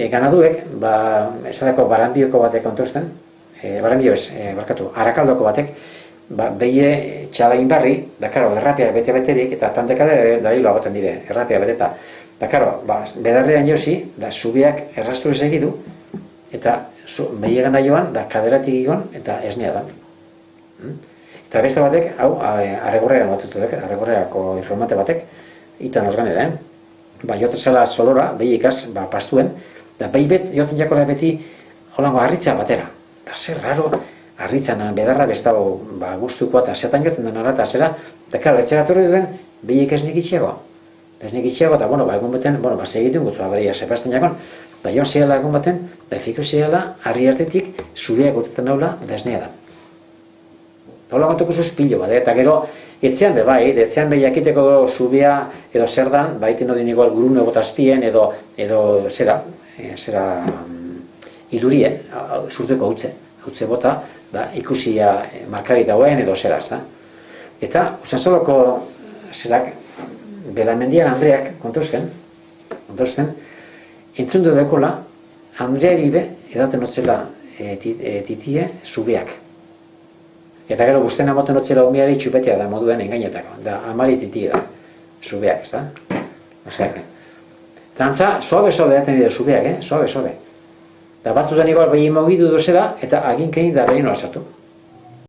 Ganaduek, esateko barandioko batek kontuzten, barandio ez, arakaldoko batek, behie txalain barri, da, karo, errapia bete-beterik, eta tandekade da hilo agoten dire, errapia beteta. Da, karo, bedarrean josi, da, zubiak errastu ez egidu, eta behie gana joan, da, kaderatik igon, eta esnea da. Eta beste batek, hau, arregorrean batutuek, arregorreako informate batek, itan osganera, joten zela solora, behi ikaz, pastuen, da behi bet, joten jakola beti, holango harritza batera. Da, zer raro, harritzan bedarra bestago guztukoa eta zetan joten den ara eta zera, eta karo, etxera torri duen, behi ikaz nik itxiago. Ez nik itxiago, eta, egun beten, segitun gutzu, aberia zepasten jakon, da joan zela egun baten, da fiku zela, harri hartetik, zubiak gotetan naula, da esnea da. Hola kontuko zuz pilo bat, eta gero, etzean behi jakiteko zubia edo zer dan, baiten odin igual gurune gotaztien edo zera idurien, zurteko hautze bota, ikusia markarita hoen edo zeraz. Eta, Usansoloko zerak, Belamendian Andreak kontuzken, entzundu dekola, Andreari be, edaten otzela titie zubiak. Eta gero guztien amoten otzela umiari txupetea da moduen engainetako. Da, amari titie da, zubeak, ez da? Oseak. Eta antza, sobe daten dira zubeak, sobe. Da batzutan igual behi mogidu dozera, eta aginkein da behin oazatu.